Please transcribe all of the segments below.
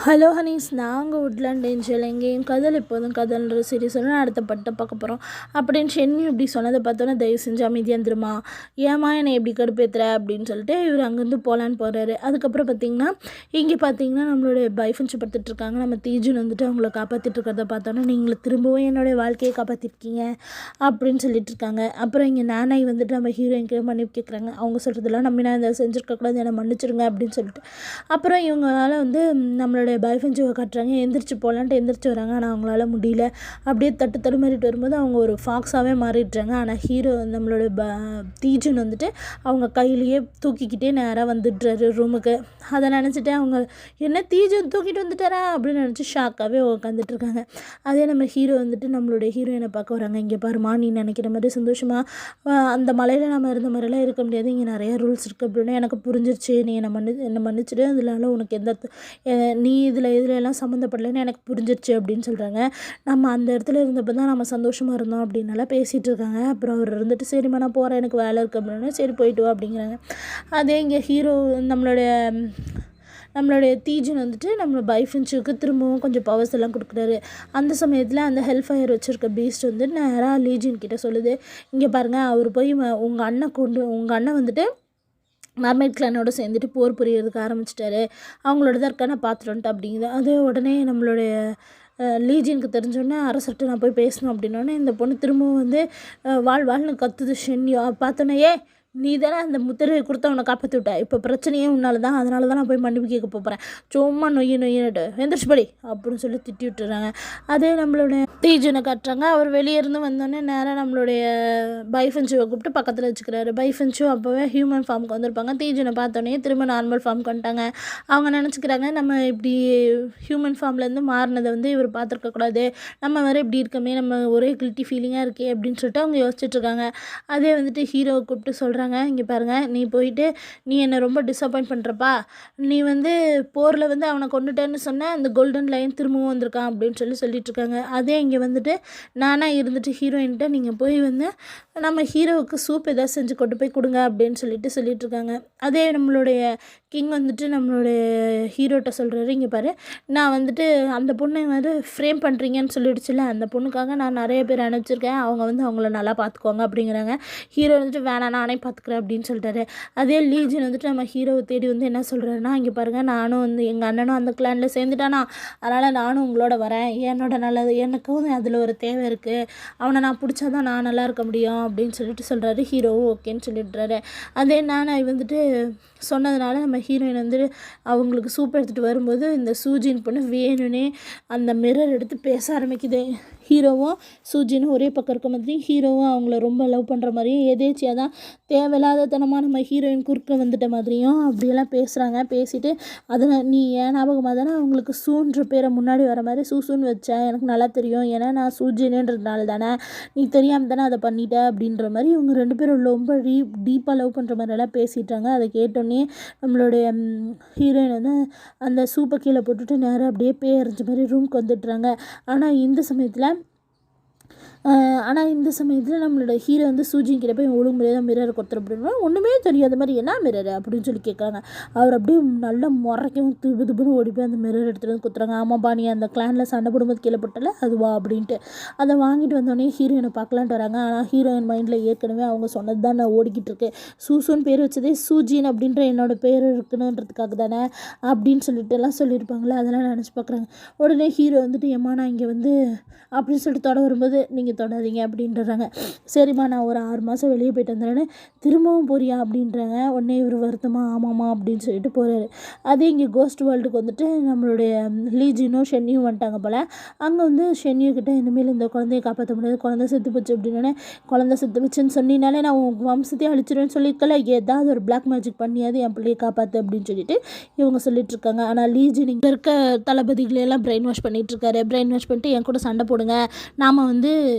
Hello Honey's, நாங்கள் woodland angel. எங்கேயும் கதல் எப்போதும் கதல்ன்ற சீரியஸோட அடுத்த பட்டை பார்க்க போகிறோம் அப்படின்னு ஷென்னி இப்படி சொன்னதை பார்த்தோன்னே தயவு செஞ்சு அமைதியாக இருந்துருமா, ஏமா என்னை எப்படி கடுப்பேத்துற அப்படின்னு சொல்லிட்டு இவர் அங்கேருந்து போகலான்னு போகிறாரு. அதுக்கப்புறம் பார்த்திங்கன்னா இங்கே பார்த்தீங்கன்னா நம்மளுடைய பைஃபன்ஸ் படுத்துட்ருக்காங்க. நம்ம தீஜுன் வந்துட்டு அவங்கள காப்பாற்றிட்டு இருக்கிறத பார்த்தோன்னா நீங்களும் திரும்பவும் என்னுடைய வாழ்க்கையை காப்பாற்றிருக்கீங்க அப்படின்னு சொல்லிட்டு இருக்காங்க. அப்புறம் இங்கே நானாய் வந்துட்டு நம்ம ஹீரோயின்க்கு மன்னிப்பு கேட்குறாங்க. அவங்க சொல்கிறதெல்லாம் நம்பி நான் இதை செஞ்சுருக்கக்கூடாது, என்னை மன்னிச்சிருங்க அப்படின்னு சொல்லிட்டு. அப்புறம் இவங்களால வந்து நம்மளோட பைஃபன்ஸுவை காட்டுறாங்க. எந்திரிச்சு போகலான்ட்டு எந்திரிச்சு வராங்க. ஆனால் அவங்களால முடியல. அப்படியே தடுமாறிட்டு வரும்போது அவங்க ஒரு ஃபாக்ஸாகவே மாறிடுறாங்க. ஆனால் ஹீரோ நம்மளோட தீஜுன் வந்துட்டு அவங்க கையிலேயே தூக்கிக்கிட்டே நேராக வந்துடுறாரு ரூமுக்கு. அதை நினச்சிட்டு அவங்க என்ன தீஜுன் தூக்கிட்டு வந்துட்டாரா அப்படின்னு நினச்சி ஷாக்காகவே உட்காந்துட்ருக்காங்க. அதே நம்ம ஹீரோ வந்துட்டு நம்மளுடைய ஹீரோயினை பார்க்க வராங்க. இங்கே பாருமா, நீ நினைக்கிற மாதிரி சந்தோஷமாக அந்த மலையில் நம்ம இருந்த மாதிரிலாம் இருக்க முடியாது, இங்கே நிறைய ரூல்ஸ் இருக்குது அப்படின்னு எனக்கு புரிஞ்சிருச்சு. நீ என்னை மன்னிச்சிடு, அதனால உனக்கு நீ எல்லாம் சம்மந்தப்படலைன்னு எனக்கு புரிஞ்சிருச்சு அப்படின்னு சொல்கிறாங்க. நம்ம அந்த இடத்துல இருந்தப்போ தான் நம்ம சந்தோஷமாக இருந்தோம் அப்படின்னால பேசிகிட்டு இருக்காங்க. அப்புறம் அவர் இருந்துட்டு சரிம்மா நான் போகிறேன், எனக்கு வேலை இருக்குது அப்படின்னா சரி போயிட்டு வா அப்படிங்கிறாங்க. அதே இங்கே ஹீரோ நம்மளுடைய தீஜுன் வந்துட்டு நம்ம பைஃபன்ஸுக்கு திரும்பவும் கொஞ்சம் பவர்ஸ் எல்லாம் கொடுக்குறாரு. அந்த சமயத்தில் அந்த ஹெல்ஃபயர் வச்சுருக்க பீஸ்ட் வந்து நேராக லீஜின் கிட்ட சொல்லுது, இங்கே பாருங்கள், அவர் போய் உங்கள் அண்ணன் வந்துட்டு மர்மைட் கிளானோட சேர்ந்துட்டு போர் புரியறதுக்கு ஆரம்பிச்சிட்டாரு, அவங்களோட தான் இருக்கா நான் பார்த்துட்டோன்ட்டு அப்படிங்குது. அதே உடனே நம்மளுடைய லீஜியனுக்கு தெரிஞ்சோடனே அரசர்கிட்ட நான் போய் பேசணும் அப்படின்னோடனே இந்த பொண்ணு திரும்பவும் வந்து வாழ்னு கத்துது. ஷென்யோ பார்த்தோன்னே நீ தானே அந்த முத்திரையை கொடுத்து அவனை காப்பாற்றி விட்ட, இப்போ பிரச்சனையே உன்னால தான், அதனால தான் நான் போய் மன்னிப்பு கேட்க போகிறேன், சும்மா நொய்யிட்டு எந்திரிச்சு படி அப்படின்னு சொல்லி திட்டி விட்டுறாங்க. அதே நம்மளுடைய தீஜனை காட்டுறாங்க. அவர் வெளியே இருந்து வந்தோடனே நேராக நம்மளுடைய பைஃபன்ஷுவை கூப்பிட்டு பக்கத்தில் வச்சுக்கிறாரு. பைஃபன்ஷு அப்போவே ஹியூமன் ஃபார்முக்கு வந்திருப்பாங்க. தீஜனை பார்த்தோன்னே திரும்ப நார்மல் ஃபார்முக்கு வந்துட்டாங்க. அவங்க நினச்சிக்கிறாங்க நம்ம இப்படி ஹியூமன் ஃபார்ம்லேருந்து மாறினதை வந்து இவர் பார்த்துருக்கக்கூடாது, நம்ம வேறு இப்படி இருக்கமே, நம்ம ஒரே கில்ட்டி ஃபீலிங்காக இருக்கே அப்படின்னு சொல்லிட்டு அவங்க யோசிச்சுட்ருக்காங்க. அதே வந்துட்டு ஹீரோவை கூப்பிட்டு சொல்கிறாங்க, இங்கே பாருங்கள், நீ போயிட்டு நீ என்னை ரொம்ப டிஸப்பாயிண்ட் பண்ணுறப்பா, நீ வந்து போரில் வந்து அவனை கொண்டுட்டேன்னு சொன்ன அந்த கோல்டன் லைன் திரும்பவும் வந்திருக்கான் அப்படின்னு சொல்லிட்டு இருக்காங்க. அதே இங்கே வந்துட்டு நானாக இருந்துட்டு ஹீரோயின்கிட்ட நீங்கள் போய் வந்து நம்ம ஹீரோவுக்கு சூப் ஏதாவது செஞ்சு கொண்டு போய் கொடுங்க அப்படின்னு சொல்லிட்டு இருக்காங்க. அதே நம்மளுடைய கிங் வந்துட்டு நம்மளுடைய ஹீரோட்ட சொல்கிறாரு, இங்கே பாரு, நான் வந்துட்டு அந்த பொண்ணை வந்து ஃப்ரேம் பண்ணுறீங்கன்னு சொல்லிடுச்சுல, அந்த பொண்ணுக்காக நான் நிறைய பேர் அனுப்பிச்சிருக்கேன், அவங்க வந்து அவங்கள நல்லா பார்த்துக்குவாங்க அப்படிங்கிறாங்க. ஹீரோ வந்துட்டு வேணாம் நானே பார்த்துக்குறேன் அப்படின்னு சொல்லிட்டாரு. அதே லீஜன் வந்துட்டு நம்ம ஹீரோவை தேடி வந்து என்ன சொல்கிறாருன்னா, இங்கே பாருங்கள், நானும் வந்து எங்கள் அண்ணனும் அந்த கிளானில் சேர்ந்துட்டானா, அதனால் நானும் உங்களோட வரேன், என்னோட நல்லது எனக்கும் அதில் ஒரு தேவை இருக்குது, அவனை நான் பிடிச்சாதான் நான் நல்லா இருக்க முடியும் அப்படின்னு சொல்கிறாரு. ஹீரோவும் ஓகேன்னு சொல்லிடுறாரு. அதே நானாய் வந்துட்டு சொன்னதுனால நம்ம ஹீரோயின் வந்துட்டு அவங்களுக்கு சூப் எடுத்துகிட்டு வரும்போது இந்த சூஜின் பொண்ணு வேணும்னே அந்த மிரர் எடுத்து பேச ஆரம்பிக்குது. ஹீரோவும் சூஜினும் ஒரே பக்கம் இருக்க மாதிரி, ஹீரோவும் அவங்கள ரொம்ப லவ் பண்ணுற மாதிரியும் எதேச்சியாக தான் தேவையில்லாத தனமாக நம்ம ஹீரோயின் குறுக்க வந்துட்ட மாதிரியும் அப்படியெல்லாம் பேசுகிறாங்க. பேசிட்டு அதில் நீ ஏன் ஞாபகமாக தானே அவங்களுக்கு சூன்ற பேரை முன்னாடி வர மாதிரி சூசூன்னு வச்சேன், எனக்கு நல்லா தெரியும், ஏன்னா நான் சூஜினுன்றதுனால தானே, நீ தெரியாமல் தானே அதை பண்ணிட்ட அப்படின்ற மாதிரி இவங்க ரெண்டு பேரும் ரொம்ப டீப்பாக லவ் பண்ணுற மாதிரியெல்லாம் பேசிட்டாங்க. அதை கேட்டோன்னே நம்மளுடைய ஹீரோயின் வந்து அந்த சூப்பை கீழே போட்டுட்டு நேராக அப்படியே பேரஞ்ச மாதிரி ரூம்க்கு வந்துடுறாங்க. ஆனால் இந்த சமயத்தில் நம்மளோட ஹீரோ வந்து சூஜின் கிட்ட போய் ஒழுங்கு முறையாக மிரரை கொடுத்துரு அப்படின்னா ஒன்றுமே தெரியாத மாதிரி என்ன மிரர் அப்படின்னு சொல்லி கேட்குறாங்க. அவர் அப்படியே நல்லா முறைக்கவும் துபுன்னு ஓடி போய் அந்த மிரர் எடுத்துகிட்டு வந்து கொடுத்துறாங்க. ஆமாப்பா, நீ அந்த கிளானில் சண்டை போடும்போது கீழே போட்டல அதுவா அப்படின்ட்டு. அதை வாங்கிட்டு வந்தோடனே ஹீரோயினை பார்க்கலான்ட்டு வராங்க. ஆனால் ஹீரோயின் மைண்டில் ஏற்கனவே அவங்க சொன்னது தான் நான் ஓடிக்கிட்டு இருக்கு, சூசூன்னு பேர் வச்சதே சூஜின் அப்படின்ற என்னோட பேர் இருக்கணுன்றதுக்காக தானே அப்படின்னு சொல்லிட்டுலாம் சொல்லியிருப்பாங்களே, அதெல்லாம் நினச்சி பார்க்குறாங்க. உடனே ஹீரோ வந்துட்டு ஏம்மா நான் இங்கே வந்து அப்படின்னு சொல்லிட்டு தொட வரும்போது நீங்கள் தொடாதீங்க அப்படின்றாங்க. சரிம்மா நான் ஒரு 6 மாதம் வெளியே போயிட்டு வந்துடுறேன்னு, திரும்பவும் போறியா அப்படின்றாங்க. உடனே இவர் வருத்தமா ஆமாம்மா அப்படின்னு சொல்லிட்டு போகிறாரு. அதே இங்கே கோஸ்ட் வேர்ல்டுக்கு வந்துட்டு நம்மளுடைய லீஜினும் ஷென்னியும் வந்துட்டாங்க போல். அங்கே வந்து ஷென்னியோ கிட்ட இனிமேல் இந்த குழந்தைய காப்பாற்ற முடியாது, குழந்தை செத்து போச்சு அப்படின்னே, குழந்தை செத்து போச்சுன்னு சொன்னினாலே நான் உன் வம்சத்தையும் அழிச்சிடுவேன்னு சொல்லியிருக்கல, ஏதாவது ஒரு பிளாக் மேஜிக் பண்ணியாவது என் பிள்ளையை காப்பாற்று அப்படின்னு சொல்லிட்டு இவங்க சொல்லிட்டு இருக்காங்க. ஆனால் லீஜின் இங்கே இருக்க தளபதிகளெல்லாம் பிரெயின் வாஷ் பண்ணிகிட்ருக்காரு. பிரெயின் வாஷ் பண்ணிட்டு என் கூட சண்டை போடுங்க, நாம் வந்து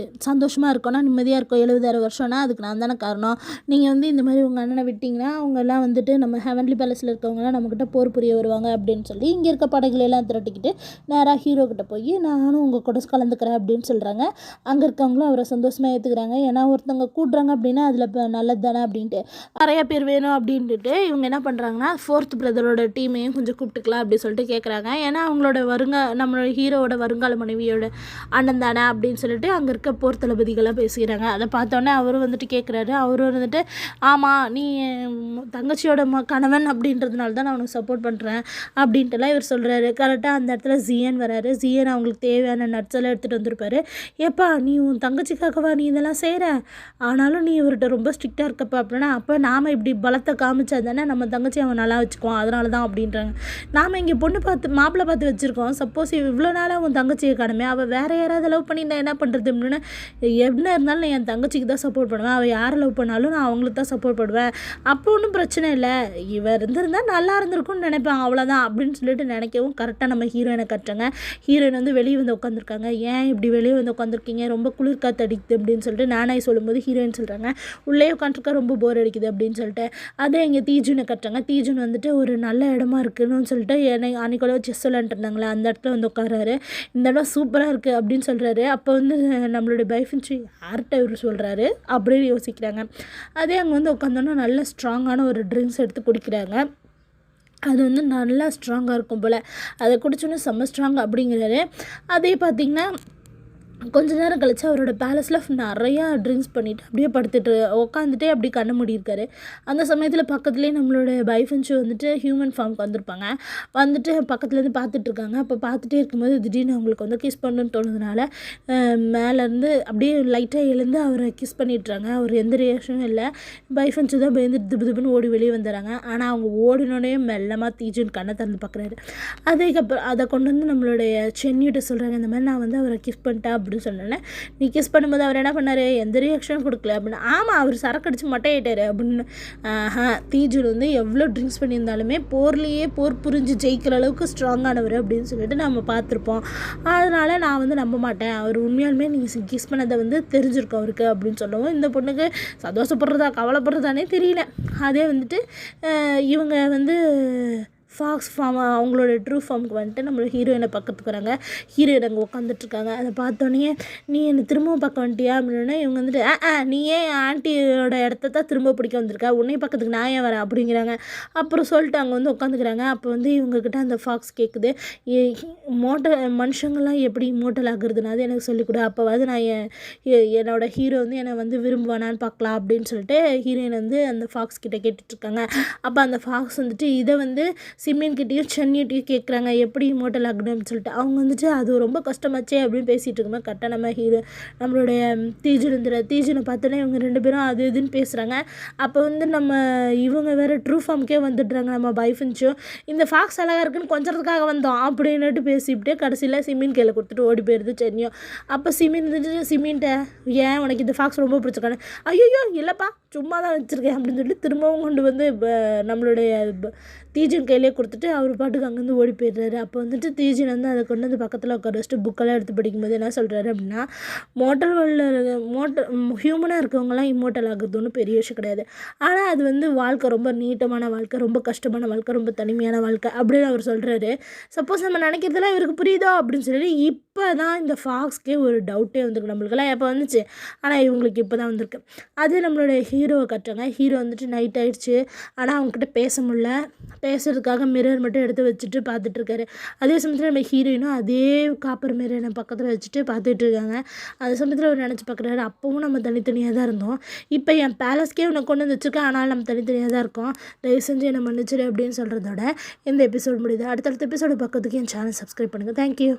சந்தோஷமாக இருக்கோன்னா நிம்மதியாக இருக்கோம் 70 வருஷம்னா அதுக்கு நான் தானே காரணம். நீங்கள் வந்து இந்த மாதிரி உங்கள் அண்ணனை விட்டிங்கன்னா அவங்கெல்லாம் வந்துட்டு நம்ம ஹெவன்லி பேலஸில் இருக்கவங்கலாம் நம்மக்கிட்ட போர் புரிய வருவாங்க அப்படின்னு சொல்லி இங்கே இருக்க படைகளெல்லாம் திரட்டிக்கிட்டு நேராக ஹீரோ கிட்ட போய் நானும் உங்கள் கூட கலந்துக்கிறேன் அப்படின்னு சொல்கிறாங்க. அங்கே இருக்கவங்களும் அவரை சந்தோஷமாக ஏற்றுக்கிறாங்க. ஏன்னா ஒருத்தவங்க கூட்டுறாங்க அப்படின்னா அதில் இப்போ நல்லது தானே அப்படின்ட்டு நிறையா பேர் வேணும் அப்படின்ட்டு இவங்க என்ன பண்ணுறாங்கன்னா 4th பிரதரோட டீமையும் கொஞ்சம் கூப்பிட்டுக்கலாம் அப்படின்னு சொல்லிட்டு கேட்குறாங்க. ஏன்னா அவங்களோட நம்மளோட ஹீரோவோட வருங்கால மனைவியோட அண்ணன் தானே அப்படின்னு சொல்லிட்டு அங்கே இருக்க போர் தளபதிகளாக பேசிக்கிறாங்க. அதை பார்த்தோன்னே அவரும் வந்துட்டு கேட்குறாரு. அவரும் வந்துட்டு ஆமாம் நீ தங்கச்சியோட கணவன் அப்படின்றதுனால தான் நான் அவனுக்கு சப்போர்ட் பண்ணுறேன் அப்படின்ட்டுலாம் இவர் சொல்கிறாரு. கரெக்டாக அந்த இடத்துல ஜியன் வராரு. ஜியன் அவங்களுக்கு தேவையான நட்ஸ் எல்லாம் எடுத்துகிட்டு வந்திருப்பாரு. ஏப்பா நீ உன் தங்கச்சிக்காகவா நீ இதெல்லாம் செய்கிற, ஆனாலும் நீ இவர்கிட்ட ரொம்ப ஸ்ட்ரிக்டாக இருக்கப்பா அப்படின்னா அப்போ நாம் இப்படி பலத்தை காமிச்சா தானே நம்ம தங்கச்சி அவன் நல்லா வச்சுக்குவான், அதனால தான் அப்படின்றாங்க. நாம் இங்கே பொண்ணு பார்த்து மாப்பிள்ளை பார்த்து வச்சுருக்கோம். சப்போஸ் இவ்வளோ நாளாக உன் தங்கச்சியை காணுமே, அவள் வேறு யாராவது லவ் பண்ணியிருந்தா என்ன பண்ணுறது அப்படின்னு என்ன இருந்தாலும் நான் என் தங்கச்சிக்கு தான் சப்போர்ட் பண்ணுவேன். அவள் யாரை லவ் பண்ணாலும் நான் அவங்களுக்கு தான் சப்போர்ட் பண்ணுவேன். அப்போ ஒன்றும் பிரச்சனை இல்லை, இவர் இருந்திருந்தால் நல்லா இருந்திருக்கும்னு நினைப்பேன், அவ்வளோதான் அப்படின்னு சொல்லிட்டு நினைக்கவும் கரெக்டாக நம்ம ஹீரோயினை கட்டுறாங்க. ஹீரோயின் வந்து வெளியே வந்து உட்காந்துருக்காங்க. ஏன் இப்படி வெளியே வந்து உட்காந்துருக்கீங்க, ரொம்ப குளிர் காற்று அடிக்குது அப்படின்னு சொல்லிட்டு நானாய் சொல்லும்போது ஹீரோயின் சொல்கிறாங்க உள்ளே உட்காந்துருக்கா ரொம்ப போர் அடிக்குது அப்படின்னு சொல்லிட்டு. அதே இங்கே தீஜுனை கட்டுறாங்க. தீஜுன் வந்துட்டு ஒரு நல்ல இடமா இருக்குன்னு சொல்லிட்டு அன்னைக்குள்ள செஸ் விளாண்டுட்டு இருந்தாங்களே அந்த இடத்துல வந்து உட்காராரு. இந்த இடம் சூப்பராக இருக்குது அப்படின்னு சொல்கிறாரு. அப்போ வந்து நம்மளுடைய பைஃபின்ச்சு யார்கிட்ட இவர் சொல்கிறாரு அப்படின்னு யோசிக்கிறாங்க. அதே அங்கே வந்து உட்காந்தோன்னா நல்ல ஸ்ட்ராங்கான ஒரு ட்ரிங்க்ஸ் எடுத்து குடிக்கிறாங்க. அது வந்து நல்லா ஸ்ட்ராங்காக இருக்கும் போல். அதை குடிச்சோன்னே செம்ம ஸ்ட்ராங் அப்படிங்கிறாரு. அதே பார்த்திங்கன்னா கொஞ்ச நேரம் கழிச்சு அவரோட பேலஸில் நிறையா ட்ரிங்க்ஸ் பண்ணிவிட்டு அப்படியே படுத்துட்டு உட்காந்துட்டே அப்படி கண்ணு மூடியிருக்காரு. அந்த சமயத்தில் பக்கத்துலேயே நம்மளோட பைஃபன்ஷு வந்துட்டு ஹியூமன் ஃபார்முக்கு வந்திருப்பாங்க. வந்துட்டு பக்கத்துலேருந்து பார்த்துட்ருக்காங்க. அப்போ பார்த்துட்டே இருக்கும்போது திடீர்னு அவங்களுக்கு வந்து கிஸ் பண்ணணுன்னு தோணுதுனால மேலேருந்து அப்படியே லைட்டாக எழுந்து அவரை கிஸ் பண்ணிட்டுறாங்க. அவர் எந்த ரியாக்ஷனும் இல்லை. பைஃபன்ஷு தான் பயந்து திபுன்னு ஓடி வெளியே வந்துடுறாங்க. ஆனால் அவங்க ஓடினோடனே மெல்லமாக தீஜுன்னு கண்ணை திறந்து பார்க்குறாரு. அதுக்கப்புறம் அதை கொண்டு வந்து நம்மளுடைய சென்னிகிட்ட சொல்கிறாங்க, இந்த மாதிரி நான் வந்து அவரை கிஸ் பண்ணிட்டேன் அப்படின்னு சொன்னேன். நீ கிஸ் பண்ணும்போது அவர் என்ன பண்ணார், எந்த ரியாக்ஷனும் கொடுக்கல அப்படின்னு. ஆமாம் அவர் சரக்கு அடிச்சு மட்டையிட்டார் அப்படின்னு. தீஜுன் வந்து எவ்வளோ ட்ரிங்க்ஸ் பண்ணியிருந்தாலுமே போர்லேயே போர் புரிஞ்சு ஜெயிக்கிற அளவுக்கு ஸ்ட்ராங்கானவர் அப்படின்னு சொல்லிட்டு நம்ம பார்த்துருப்போம். அதனால் நான் வந்து நம்ப மாட்டேன், அவர் உண்மையாலுமே நீங்கள் கிஸ் பண்ணதை வந்து தெரிஞ்சிருக்கோம் அவருக்கு அப்படின்னு சொல்லவும் இந்த பொண்ணுக்கு சந்தோஷப்படுறதா கவலைப்படுறதானே தெரியல. அதே வந்துட்டு இவங்க வந்து ஃபாக்ஸ் ஃபார்ம் அவங்களோட ட்ரூ ஃபார்முக்கு வந்துட்டு நம்மளோட ஹீரோயினை பக்கத்துக்கு வராங்க. ஹீரோயின் அங்கே உட்காந்துட்ருக்காங்க. அதை பார்த்தோன்னே நீ என்னை திரும்பவும் பார்க்க வந்துட்டியா அப்படின்னா இவங்க வந்துட்டு நீ ஏன் ஆண்டியோட இடத்த தான் திரும்ப பிடிக்க வந்திருக்கா, உன்னையும் பக்கத்துக்கு நான் ஏன் வரேன் அப்படிங்கிறாங்க. அப்புறம் சொல்லிட்டு அங்கே வந்து உட்காந்துக்கிறாங்க. அப்போ வந்து இவங்கக்கிட்ட அந்த ஃபாக்ஸ் கேட்குது, மனுஷங்கள்லாம் எப்படி இம்மோட்டல் ஆகுறதுனா அது எனக்கு சொல்லிக் கொடு, அப்போவாது நான் என்னோட ஹீரோ வந்து என்னை வந்து விரும்புவானான்னு பார்க்கலாம் அப்படின்னு சொல்லிட்டு ஹீரோயின் வந்து அந்த ஃபாக்ஸ் கிட்டே கேட்டுட்ருக்காங்க. அப்போ அந்த ஃபாக்ஸ் வந்துட்டு இதை வந்து சிம்மின்கிட்டையும் சென்னிகிட்டையும் கேட்குறாங்க எப்படி இம்மோட்டல் ஆகணும் அப்படின்னு சொல்லிட்டு. அவங்க வந்துட்டு அது ரொம்ப கஷ்டமாச்சே அப்படின்னு பேசிகிட்டு இருக்கும்போது கரெக்டாக நம்மளுடைய தீஜுனை பார்த்தோன்னே இவங்க 2 பேரும் அது இதுன்னு பேசுகிறாங்க. அப்போ வந்து இவங்க வேறு ட்ரூ ஃபார்முக்கே வந்துடுறாங்க. நம்ம பைஃபன்ச்சும் இந்த ஃபாக்ஸ் அழகாக இருக்குன்னு கொஞ்சத்துக்காக வந்தோம் அப்படின்னுட்டு பேசிவிட்டு கடைசியில் சிமின் கையில் கொடுத்துட்டு ஓடி போயிடுது சென்னியும். அப்போ சிமின்ட்ட ஏன் உனக்கு இந்த ஃபாக்ஸ் ரொம்ப பிடிச்சிருக்கானு, ஐயோ இல்லைப்பா சும்மா தான் வச்சுருக்கேன் அப்படின்னு சொல்லிட்டு திரும்பவும் கொண்டு வந்து நம்மளுடைய தீஜன் கையிலே கொடுத்துட்டு அவர் பாட்டுக்கு அங்கேருந்து ஓடி போயிடுறாரு. அப்போ வந்துட்டு தீஜன் வந்து அதை கொண்டு வந்து பக்கத்தில் உட்கார வச்சுட்டு புக்கெல்லாம் எடுத்து படிக்கும்போது என்ன சொல்கிறாரு அப்படின்னா, ஹியூமனாக இருக்கவங்களாம் இம்மோட்டல் ஆகுறது ஒன்றும் பெரிய விஷயம் கிடையாது. ஆனால் அது வந்து வாழ்க்கை ரொம்ப நீட்டமான வாழ்க்கை, ரொம்ப கஷ்டமான வாழ்க்கை, ரொம்ப தனிமையான வாழ்க்கை அப்படின்னு அவர் சொல்கிறாரு. சப்போஸ் நம்ம நினைக்கிறதுலாம் இவருக்கு புரியுதோ அப்படின்னு சொல்லி இப்போ தான் இந்த ஃபாக்ஸ்க்கே ஒரு டவுட்டே வந்துருக்கு. நம்மளுக்கெல்லாம் எப்போ வந்துச்சு, ஆனால் இவங்களுக்கு இப்போ தான் வந்திருக்கு. அது நம்மளுடைய ஹீரோவை கட்டுறாங்க. ஹீரோ வந்துட்டு நைட் ஆகிடுச்சு, ஆனால் அவங்கக்கிட்ட பேச முடியல. பேசுறதுக்காக மிரர் மட்டும் எடுத்து வச்சுட்டு பார்த்துட்ருக்காரு. அதே சமயத்தில் நம்ம ஹீரோயினும் அதே காப்பர் மிரரை பக்கத்தில் வச்சுட்டு பார்த்துட்டு இருக்காங்க. அதே சமயத்தில் அவர் நினச்சி பார்க்குறாரு, அப்போவும் நம்ம தனித்தனியாக தான் இருந்தோம், இப்போ என் பேலஸ்க்கே உன்னை கொண்டு வந்து வச்சுருக்கேன், ஆனால் நம்ம தனித்தனியாக தான் இருக்கோம், தயவு செஞ்சு என்னை மன்னிச்சிடு அப்படின்னு சொல்கிறதோட இந்த எபிசோட் முடியுது. அடுத்தடுத்த எபிசோடு பக்கத்துக்கு என் சேனல் சப்ஸ்கிரைப் பண்ணுங்கள். தேங்க்யூ.